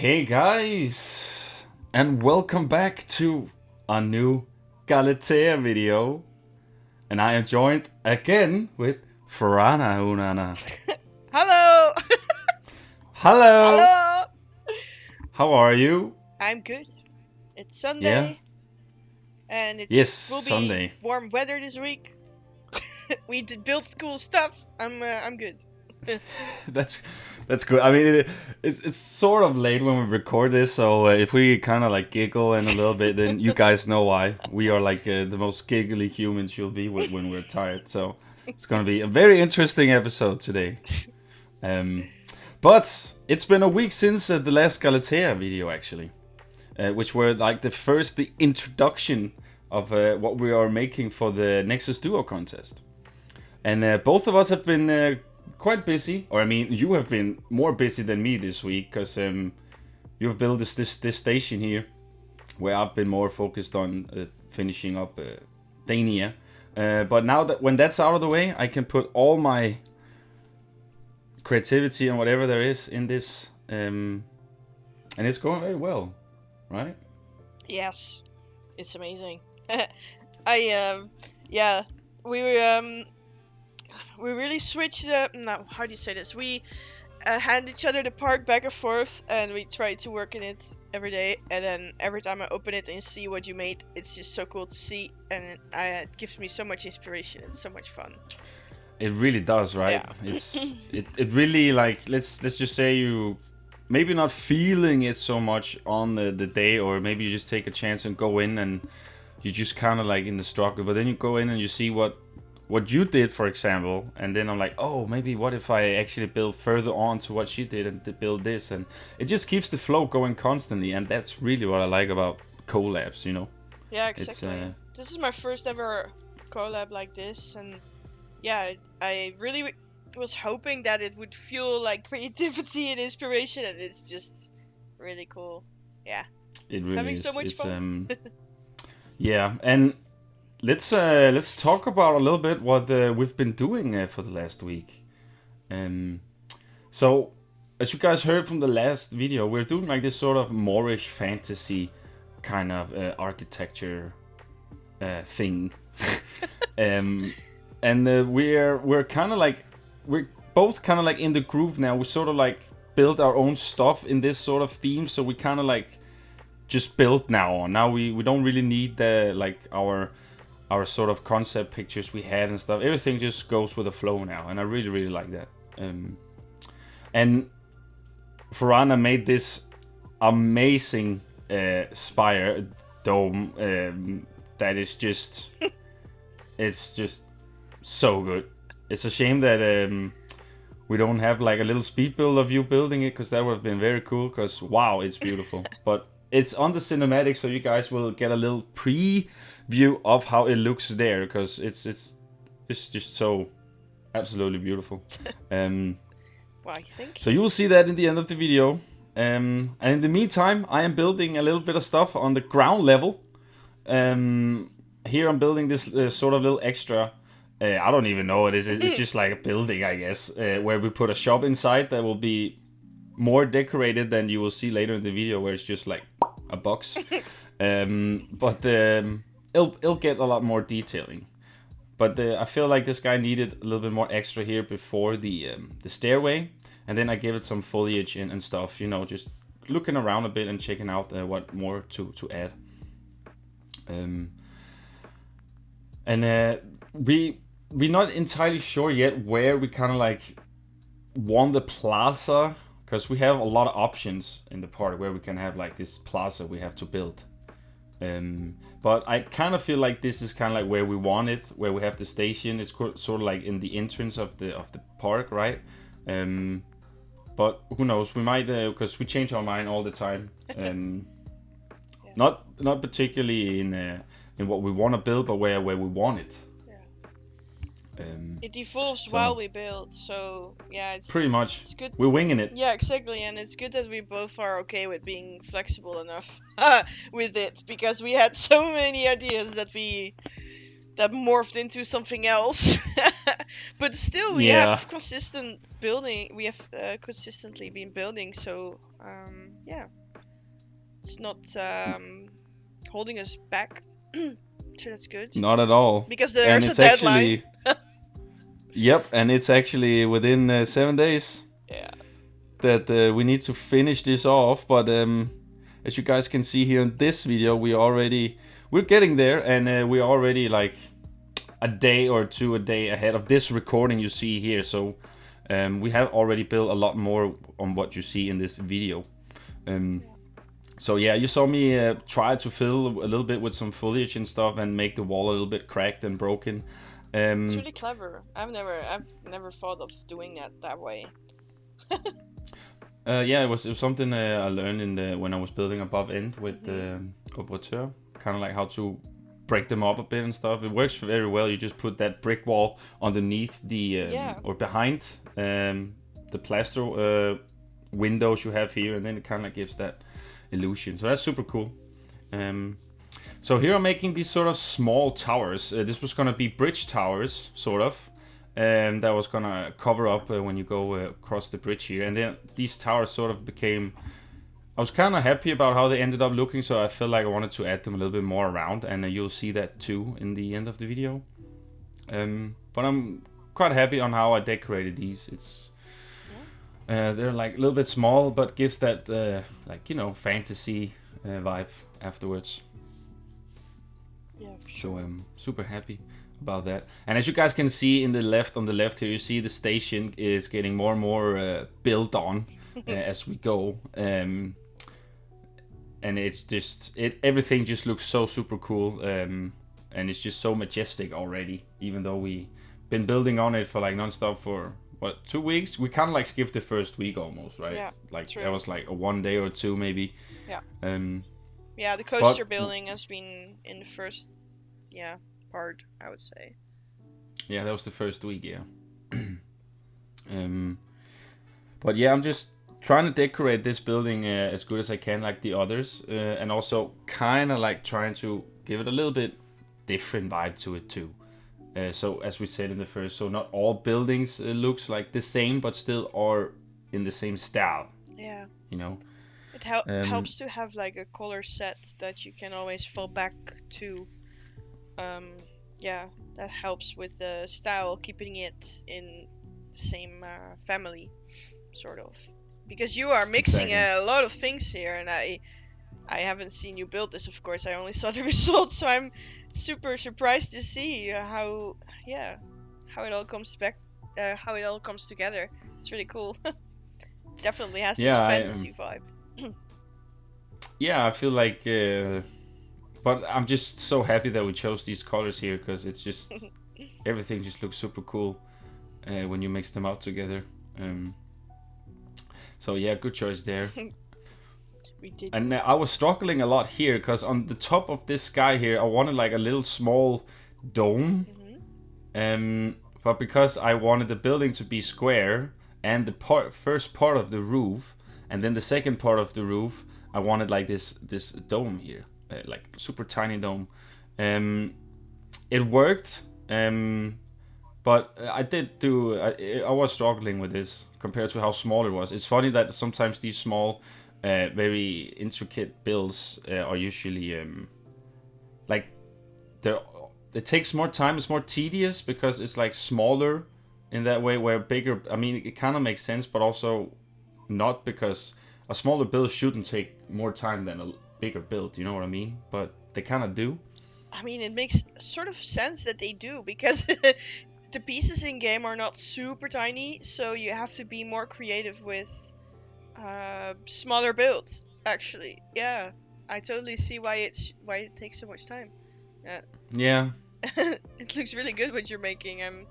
Hey guys, and welcome back to a new Galatea video. And I am joined again with Fuaranna. Hello! Hello! Hello! How are you? I'm good. It's Yeah? Sunday, and it Yes, will Sunday. be warm weather this week. We did build cool stuff. I'm good. That's good. I mean, it's sort of late when we record this, so if we kind of like giggle and a little bit, then you guys know why. We are like the most giggly humans you'll be with when we're tired. So it's gonna be a very interesting episode today. Um, but it's been a week since the last Galatea video, actually, which were like the introduction of what we are making for the Nexus Duo contest. And both of us have been quite busy, or I mean, you have been more busy than me this week because you've built this station here, where I've been more focused on finishing up Dania. But now that when that's out of the way, I can put all my creativity and whatever there is in this, and it's going very well, right? Yes, it's amazing. Yeah, we we really switched. No, how do you say this? We hand each other the part back and forth, and we try to work in it every day. And then every time I open it and see what you made, it's just so cool to see, and it gives me so much inspiration. It's so much fun. It really does, right? Yeah. It really, like, let's just say you maybe not feeling it so much on the day, or maybe you just take a chance and go in and you just kind of like in the struggle, but then you go in and you see what you did, for example, and then I'm like, oh, maybe what if I actually build further on to what she did and build this, and it just keeps the flow going constantly, and that's really what I like about collabs, you know? Yeah, exactly. This is my first ever collab like this, and yeah, I really was hoping that it would feel like creativity and inspiration, and it's just really cool. Yeah, It really having is. so much fun. Yeah, and let's talk about a little bit what we've been doing for the last week. So, as you guys heard from the last video, we're doing like this sort of Moorish fantasy kind of architecture thing, and we're kind of like we're both kind of like in the groove now. We sort of like build our own stuff in this sort of theme, so we kind of like just build now on. Now we don't really need the like our sort of concept pictures we had and stuff. Everything just goes with the flow now, and I really like that. And Fuaranna made this amazing spire dome that is just it's just so good. It's a shame that we don't have like a little speed build of you building it, because that would have been very cool, because wow, it's beautiful. But it's on the cinematic, so you guys will get a little preview of how it looks there, because it's just so absolutely beautiful. Why, thank So you. you will see that in the end of the video. And in the meantime, I am building a little bit of stuff on the ground level. Here I'm building this sort of little extra. I don't even know what it is. It's just like a building, I guess, where we put a shop inside that will be more decorated than you will see later in the video, where it's just like a box. But it'll get a lot more detailing. But I feel like this guy needed a little bit more extra here before the stairway, and then I gave it some foliage and stuff. You know, just looking around a bit and checking out what more to add. And we're not entirely sure yet where we kind of like want the plaza, because we have a lot of options in the part where we can have like this plaza we have to build. But I kind of feel like this is kind of like where we want it, where we have the station. It's sort of like in the entrance of the park, right? But who knows? We might, because we change our mind all the time. Yeah. Not particularly in what we want to build, but where we want it. It evolves while we build, so yeah, Pretty much. It's good. We're winging it. Yeah, exactly, and it's good that we both are okay with being flexible enough with it, because we had so many ideas that morphed into something else. But still, we have consistent building. We have consistently been building, so yeah, it's not holding us back. So that's good. Not at all. Because And there's a it's deadline. actually, yep, and it's actually within 7 days Yeah. that we need to finish this off. But as you guys can see here in this video, we're getting there, and we're already like a day or two a day ahead of this recording you see here. So we have already built a lot more on what you see in this video. So yeah, you saw me try to fill a little bit with some foliage and stuff and make the wall a little bit cracked and broken. It's really clever. I've never thought of doing that way. Yeah, it was something I learned when I was building above end with Operateur. Kind of like how to break them up a bit and stuff. It works very well. You just put that brick wall underneath the or behind the plaster windows you have here, and then it kind of gives that illusion. So that's super cool. So here I'm making these sort of small towers. This was gonna be bridge towers, sort of. And that was gonna cover up when you go across the bridge here. And then these towers sort of became... I was kind of happy about how they ended up looking, so I felt like I wanted to add them a little bit more around. And you'll see that too in the end of the video. But I'm quite happy on how I decorated these. They're like a little bit small, but gives that like, you know, fantasy vibe afterwards. Yeah, for sure. So I'm super happy about that. And as you guys can see on the left here, you see the station is getting more and more built on as we go. And it's just everything just looks so super cool, and it's just so majestic already. Even though we been building on it for like non-stop for what, 2 weeks? We kind of like skipped the first week almost, right? Yeah, like true. that was like a 1 day or two maybe. Yeah. Yeah, the coaster building has been in the first part, I would say. Yeah, that was the first week, yeah. But yeah, I'm just trying to decorate this building as good as I can, like the others, and also kind of like trying to give it a little bit different vibe to it too. So as we said in the first, so not all buildings looks like the same, but still are in the same style. Yeah. You know. It helps to have like a color set that you can always fall back to. Yeah, that helps with the style, keeping it in the same family, sort of. Because you are mixing Exactly. a lot of things here, and I haven't seen you build this, of course. I only saw the results, so I'm super surprised to see how it all comes back, how it all comes together. It's really cool. Definitely has this fantasy vibe. Yeah, I feel like, but I'm just so happy that we chose these colors here, because it's just everything just looks super cool when you mix them out together. So yeah, good choice there. We did. And I was struggling a lot here, because on the top of this sky here, I wanted like a little small dome. But because I wanted the building to be square, and the first part of the roof, and then the second part of the roof, I wanted like this dome here, like super tiny dome. It worked, but I was struggling with this compared to how small it was. It's funny that sometimes these small, very intricate builds are usually like it takes more time. It's more tedious because it's like smaller in that way. Where bigger, I mean, it kind of makes sense, but also not, because a smaller build shouldn't take more time than a bigger build. You know what I mean? But they kind of do. I mean, it makes sort of sense that they do, because the pieces in game are not super tiny, so you have to be more creative with smaller builds. Actually, yeah, I totally see why it takes so much time. Yeah. It looks really good what you're making. I'm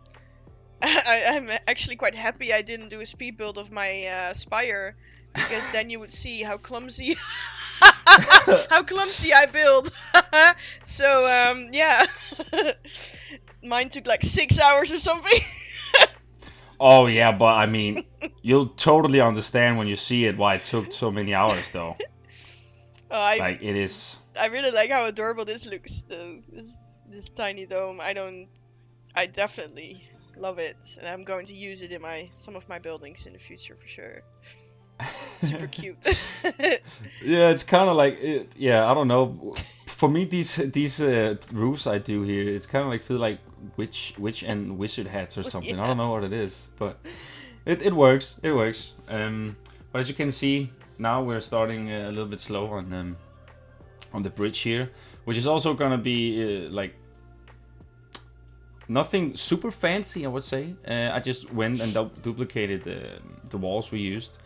actually quite happy I didn't do a speed build of my Spire, because then you would see how clumsy I build. So yeah. Mine took like 6 hours or something. Oh yeah, but I mean, you'll totally understand when you see it why it took so many hours, though. Like it is. I really like how adorable this looks, though. This tiny dome. I definitely love it, and I'm going to use it in some of my buildings in the future for sure. Super cute. Yeah, it's kind of like I don't know. For me, these roofs I do here, it's kind of like feel like witch and wizard hats or something. I don't know what it is, but it works. It works. But as you can see, now we're starting a little bit slow on the bridge here, which is also gonna be like nothing super fancy, I would say. I just went and duplicated the walls we used,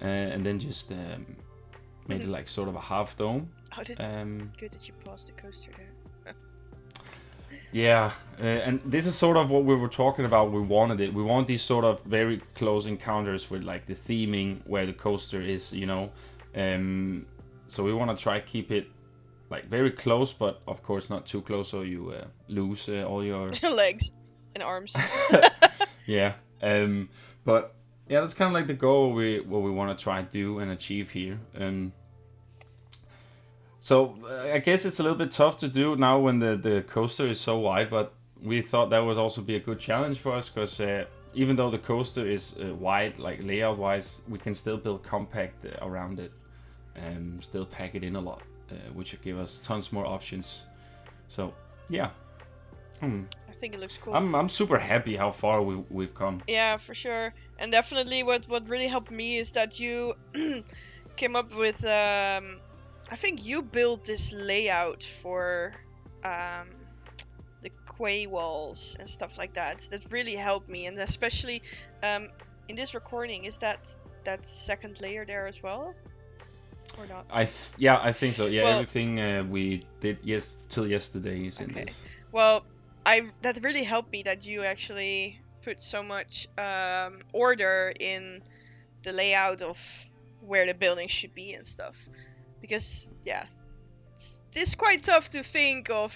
and then just made it like sort of a half dome. Oh, that's good that you paused the coaster there. Yeah, and this is sort of what we were talking about. We wanted it. We want these sort of very close encounters with like the theming where the coaster is, you know. So we want to try keep it like very close, but of course not too close, so you lose all your legs and arms. Yeah. But yeah, that's kind of like the goal what we want to try to do and achieve here. So I guess it's a little bit tough to do now when the coaster is so wide, but we thought that would also be a good challenge for us because even though the coaster is wide, like layout wise, we can still build compact around it and still pack it in a lot, which would give us tons more options. So yeah. I think it looks cool. I'm super happy how far we've come. Yeah, for sure. And definitely what really helped me is that you came up with I think you built this layout for the quay walls and stuff like that. That really helped me, and especially in this recording, is that second layer there as well, or not? I think so. Yeah, well, everything we did till yesterday is in this. Well, that really helped me that you actually put so much order in the layout of where the building should be and stuff. Because, yeah, it's quite tough to think of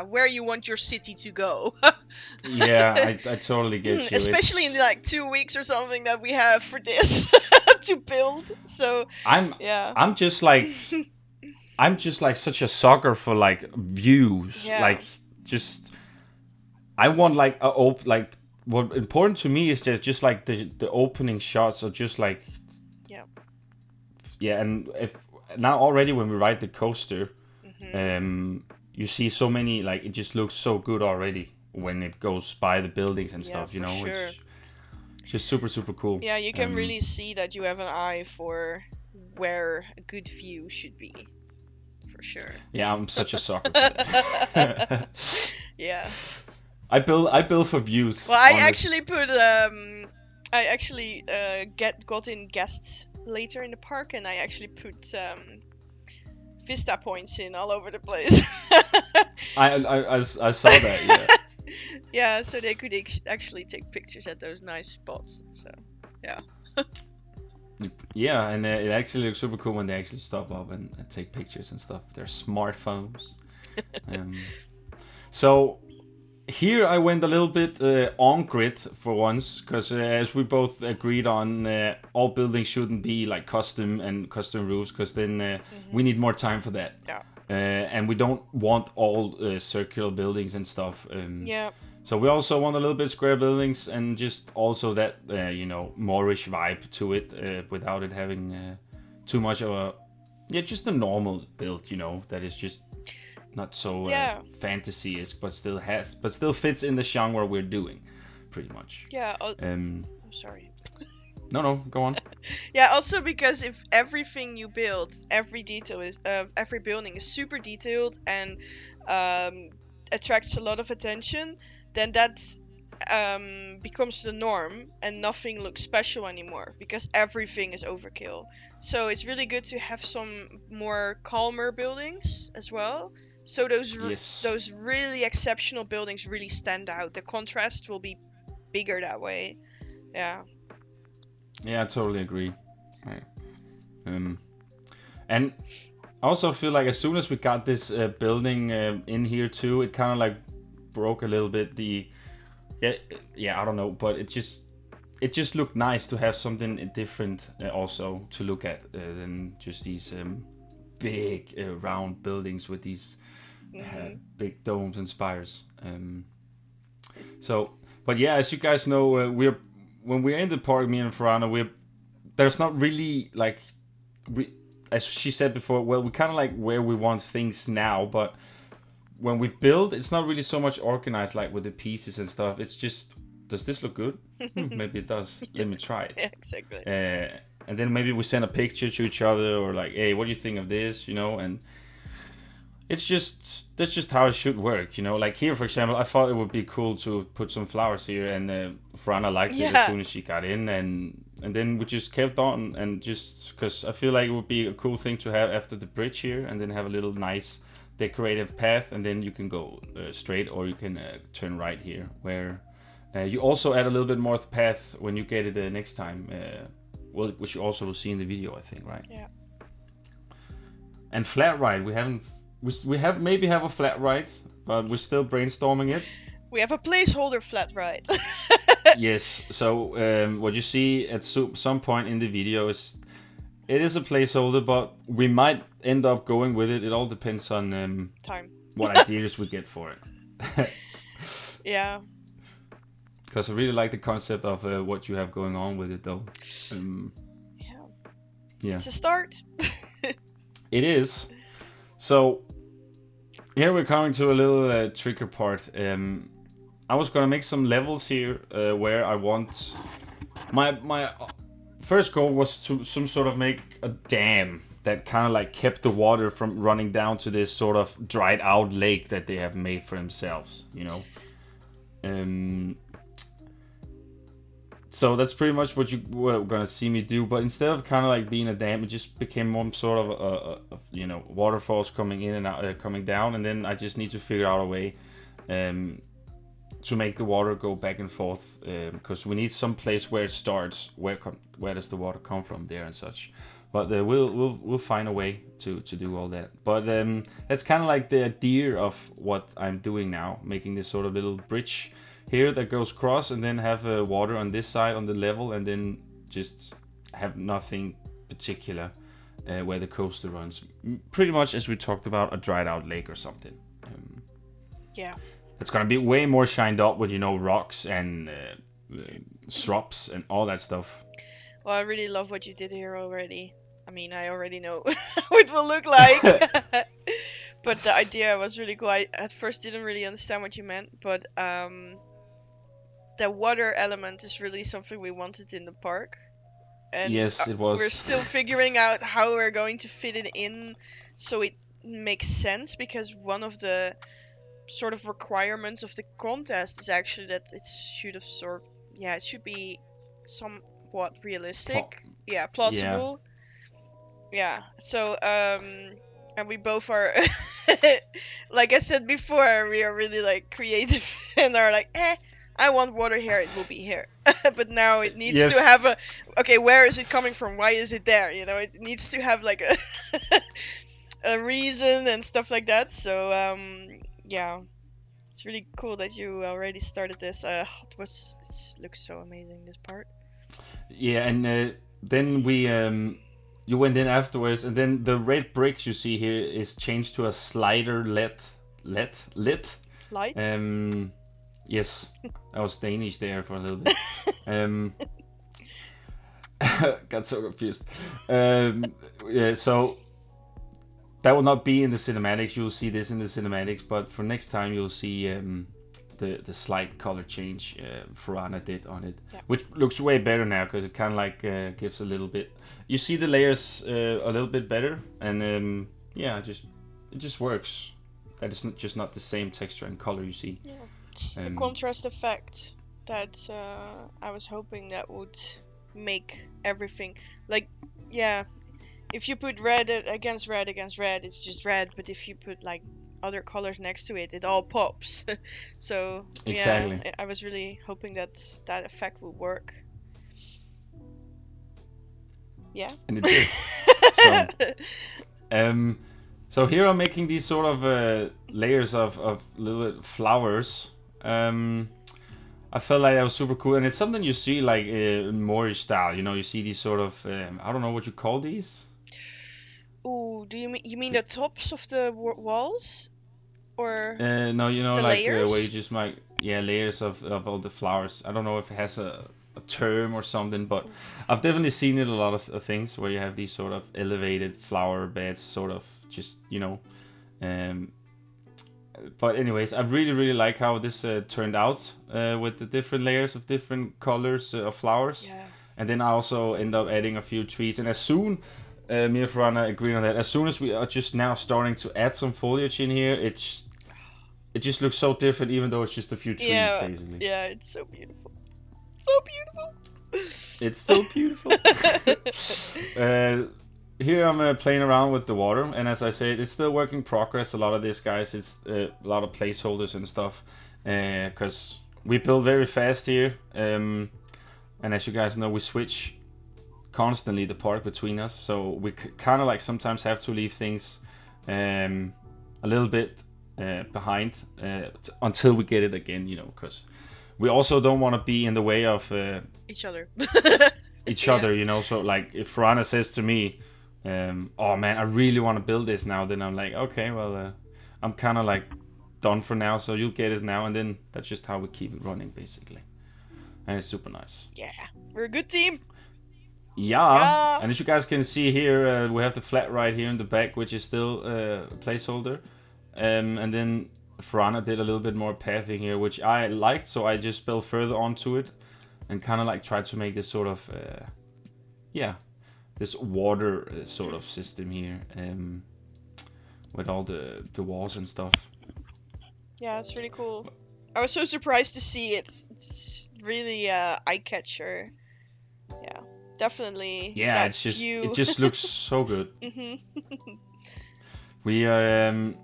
where you want your city to go. Yeah, I totally get you. Especially in like 2 weeks or something that we have for this to build. So I'm just like such a sucker for like views. Yeah. Like just I want like what important to me is just like the opening shots are just like and if now already when we ride the coaster, you see so many like it just looks so good already when it goes by the buildings and stuff. You know, sure. It's just super cool. Yeah, you can really see that you have an eye for where a good view should be, for sure. Yeah, I'm such a sucker for that. Yeah. I build for views. Well, I actually put got in guests later in the park, and I actually put vista points in all over the place. I saw that. Yeah. Yeah, so they could actually take pictures at those nice spots. So yeah. Yeah, and it actually looks super cool when they actually stop up and take pictures and stuff with their smartphones. So here I went a little bit on grid for once, because as we both agreed on, all buildings shouldn't be like custom roofs, because then we need more time for that. Yeah. And we don't want all circular buildings and stuff. Yeah. So we also want a little bit square buildings and just also that Moorish vibe to it, without it having too much of a just a normal build, that is just not so fantasy-esque, but still fits in the genre we're doing, pretty much. Yeah. I'm sorry. No, go on. Yeah, also because if everything you build, every detail is every building is super detailed and attracts a lot of attention, then that becomes the norm and nothing looks special anymore because everything is overkill. So it's really good to have some more calmer buildings as well. So those really exceptional buildings really stand out. The contrast will be bigger that way. Yeah. Yeah, I totally agree. Right. And I also feel like as soon as we got this building in here too, it kind of like broke a little bit I don't know, but it just looked nice to have something different also to look at than just these big round buildings with these big domes and spires. So But yeah, as you guys know, when we're in the park, me and Fuaranna, there's not really like as she said before. Well, we kind of like where we want things now, but when we build, it's not really so much organized like with the pieces and stuff. It's just, does this look good? Maybe it does. Let me try it. Yeah, exactly. And then maybe we send a picture to each other, or like, hey, what do you think of this? And that's just how it should work. Like here, for example, I thought it would be cool to put some flowers here, and Fuaranna liked it as soon as she got in, and then we just kept on, and just because I feel like it would be a cool thing to have after the bridge here, and then have a little nice decorative path, and then you can go straight, or you can turn right here, where you also add a little bit more path when you get it next time, which you also will see in the video, I think, right? Yeah. And flat ride, we have maybe have a flat ride, but we're still brainstorming it. We have a placeholder flat ride. Yes, so what you see at some point in the video it is a placeholder, but we might end up going with it. It all depends on time. What ideas we get for it. Yeah. Because I really like the concept of what you have going on with it, though. Yeah. It's a start. It is. So here we're coming to a little trigger part. I was gonna make some levels here where I want my first goal was to some sort of make a dam that kind of like kept the water from running down to this sort of dried out lake that they have made for themselves, So that's pretty much what you were gonna see me do. But instead of kind of like being a dam, it just became more sort of a waterfalls coming in and out, coming down, and then I just need to figure out a way to make the water go back and forth, because we need some place where it starts. Where does the water come from there and such? But we'll find a way to do all that. But that's kind of like the idea of what I'm doing now, making this sort of little bridge here that goes across, and then have water on this side on the level, and then just have nothing particular where the coaster runs. Pretty much as we talked about, a dried out lake or something. Yeah. It's gonna be way more shined up with rocks and shrubs and all that stuff. Well, I really love what you did here already. I mean, I already know how it will look like. But the idea was really cool. I at first didn't really understand what you meant, but the water element is really something we wanted in the park. And yes, it was. We're still figuring out how we're going to fit it in so it makes sense, because one of the sort of requirements of the contest is actually that it should absorb. Yeah, it should be somewhat realistic. Plausible. Yeah. So and we both are like I said before, we are really like creative and are like, I want water here, it will be here. But now it needs to have okay, where is it coming from? Why is it there? It needs to have like a reason and stuff like that. So yeah, it's really cool that you already started this. It looks so amazing, this part. Yeah, and then we you went in afterwards, and then the red bricks you see here is changed to a slider lit. Light? Yes, I was Danish there for a little bit. Got so confused. Yeah, so that will not be in the cinematics. You'll see this in the cinematics, but for next time you'll see the slight color change Fuaranna did on it, which looks way better now because it kind of like gives a little bit. You see the layers a little bit better, and yeah, it just works. That is not the same texture and color you see. Yeah, it's the contrast effect that I was hoping that would make everything like, yeah. If you put red against red, it's just red. But if you put like other colors next to it, it all pops. So exactly. Yeah, I was really hoping that effect would work. Yeah. And it did. So here I'm making these sort of layers of little flowers. I felt like that was super cool, and it's something you see like in Moorish style. You see these sort of I don't know what you call these. Oh, do you mean the tops of the walls, or no, the like layers? where you just layers of all the flowers. I don't know if it has a term or something, but I've definitely seen it a lot of things where you have these sort of elevated flower beds, sort of just but anyways, I really like how this turned out with the different layers of different colors of flowers. Yeah. And then I also end up adding a few trees. And as soon, me and Fuaranna agreed on that, as soon as we are just now starting to add some foliage in here, it just looks so different, even though it's just a few trees, basically. Yeah, it's so beautiful. So beautiful. It's so beautiful. Here I'm playing around with the water, and as I said, it's still work in progress. A lot of this, guys, it's a lot of placeholders and stuff, because we build very fast here, and as you guys know, we switch constantly the park between us, so we kind of like sometimes have to leave things a little bit behind until we get it again, because we also don't want to be in the way of each other. each other, so like if Fuaranna says to me, oh man, I really want to build this now, then I'm like, okay, well, I'm kind of like done for now, so you'll get it now, and then that's just how we keep it running, basically. And it's super nice. Yeah, we're a good team. Yeah. And as you guys can see here, we have the flat right here in the back, which is still a placeholder, and then Fuaranna did a little bit more pathing here, which I liked, so I just built further onto it and kind of like tried to make this sort of this water sort of system here, with all the walls and stuff. Yeah, it's really cool. I was so surprised to see it. It's really eye-catcher. Yeah, definitely. Yeah, it's just it just looks so good. We there's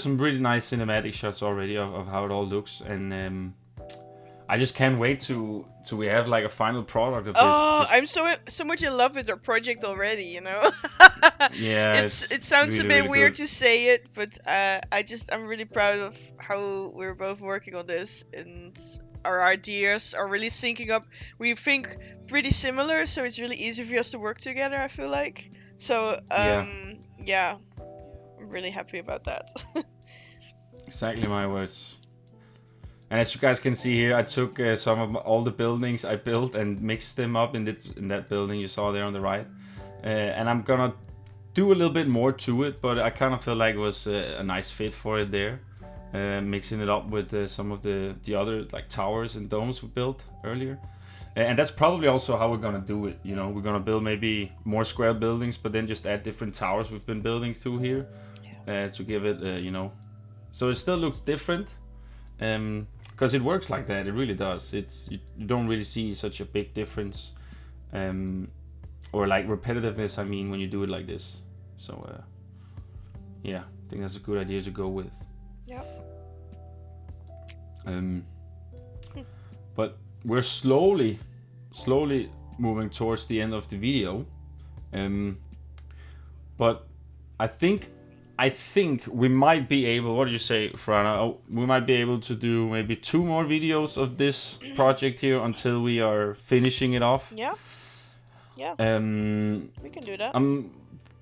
some really nice cinematic shots already of how it all looks, and I just can't wait to we have like a final product of this. Oh, I'm so much in love with our project already, Yeah, it sounds really, a bit really weird good. to say it, but I'm really proud of how we're both working on this, and our ideas are really syncing up. We think pretty similar, so it's really easy for us to work together, I feel like. So yeah, I'm really happy about that. Exactly my words. And as you guys can see here, I took some of all the buildings I built and mixed them up in that building you saw there on the right. And I'm gonna do a little bit more to it, but I kind of feel like it was a nice fit for it there. Mixing it up with some of the other like towers and domes we built earlier. And that's probably also how we're gonna do it. We're gonna build maybe more square buildings, but then just add different towers we've been building through here, to give it, so it still looks different. Because it works like that, it really does. You don't really see such a big difference, or like repetitiveness. I mean, when you do it like this. So I think that's a good idea to go with. Yep. But we're slowly moving towards the end of the video. But I think we might be able, what do you say, Fuaranna? Oh, we might be able to do maybe 2 more videos of this project here until we are finishing it off. Yeah. We can do that. I'm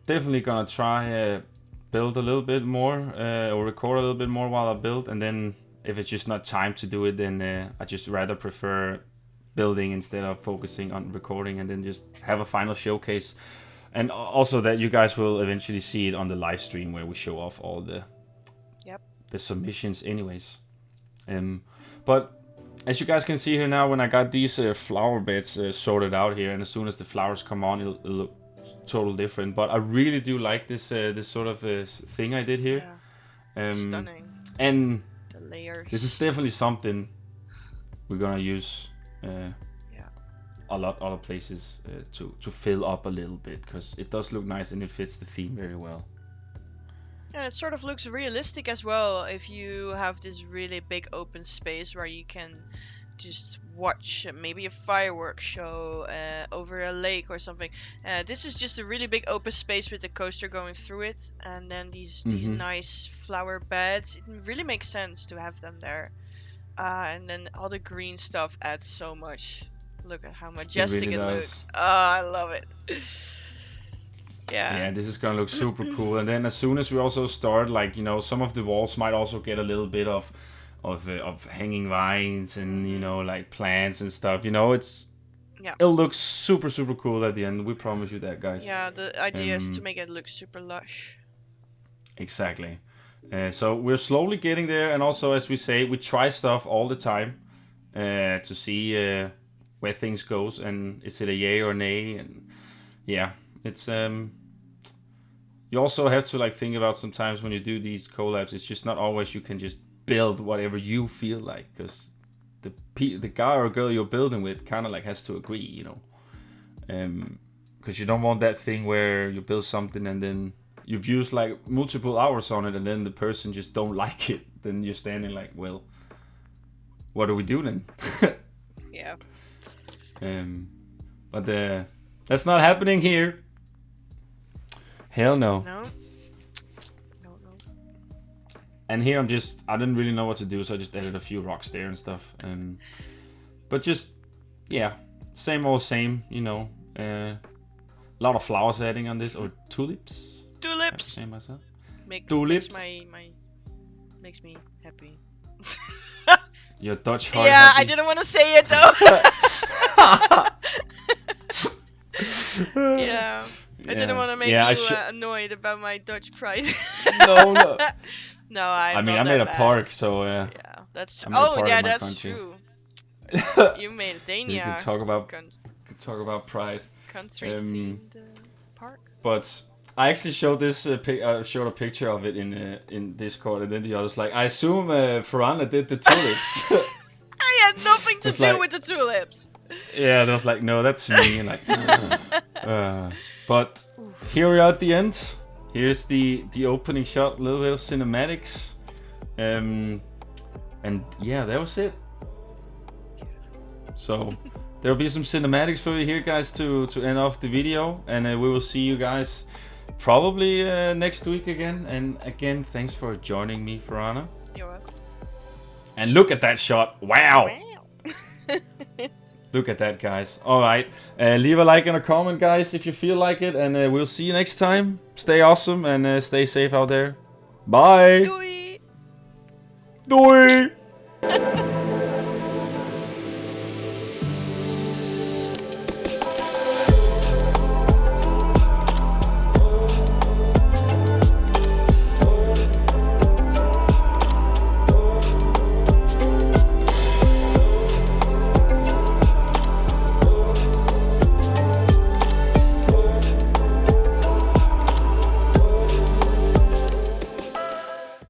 definitely gonna try build a little bit more, or record a little bit more while I build, and then if it's just not time to do it, then I just rather prefer building instead of focusing on recording, and then just have a final showcase. And also that you guys will eventually see it on the live stream where we show off all the submissions anyways. But as you guys can see here now, when I got these flower beds sorted out here, and as soon as the flowers come on, it'll look totally different. But I really do like this this sort of thing I did here. Stunning. And The layers. this is definitely something we're gonna use a lot other places to fill up a little bit, because it does look nice and it fits the theme very well. And it sort of looks realistic as well if you have this really big open space where you can just watch maybe a fireworks show over a lake or something. This is just a really big open space with the coaster going through it, and then these nice flower beds. It really makes sense to have them there. And then all the green stuff adds so much. Look at how majestic it looks. Oh, I love it. Yeah, this is gonna look super cool. And then as soon as we also start, like, some of the walls might also get a little bit of of hanging vines and you know like plants and stuff. You know, Yeah. It'll look super super cool at the end. We promise you that, guys. Yeah, the idea is to make it look super lush. Exactly. So we're slowly getting there, and also as we say, we try stuff all the time to see where things goes, and is it a yay or nay? And yeah, it's you also have to like think about sometimes when you do these collabs, it's just not always you can just build whatever you feel like, because the guy or girl you're building with kind of like has to agree, you know, because you don't want that thing where you build something and then you've used like multiple hours on it and then the person just don't like it. Then you're standing like, well, what do we do then? Yeah. But that's not happening here. Hell no. No. And here I didn't really know what to do, so I just added a few rocks there and stuff. But just, yeah, same old same, you know. A lot of flowers adding on this, or tulips. Tulips. Say myself. Tulips. Makes me happy. Your Dutch heart. Yeah, happy. I didn't want to say it though. Yeah. I didn't want to make you annoyed about my Dutch pride. No. No, I made a park, so yeah, that's true. Oh, yeah, that's true. You made a Dania. You can talk about pride. Country themed park. But I actually showed this showed a picture of it in Discord, and then the others like, I assume Fuaranna did the tulips. I had nothing to do with the tulips. Yeah, they was like, no, that's me. And like, but here we are at the end. Here's the opening shot, a little bit of cinematics, and yeah, that was it. So there'll be some cinematics for you here, guys, to end off the video, and we will see you guys probably next week again. And again, thanks for joining me, Fuaranna. You're welcome. And look at that shot! Wow. Look at that, guys. Alright, leave a like and a comment, guys, if you feel like it. And we'll see you next time. Stay awesome and stay safe out there. Bye! Doei! Doei!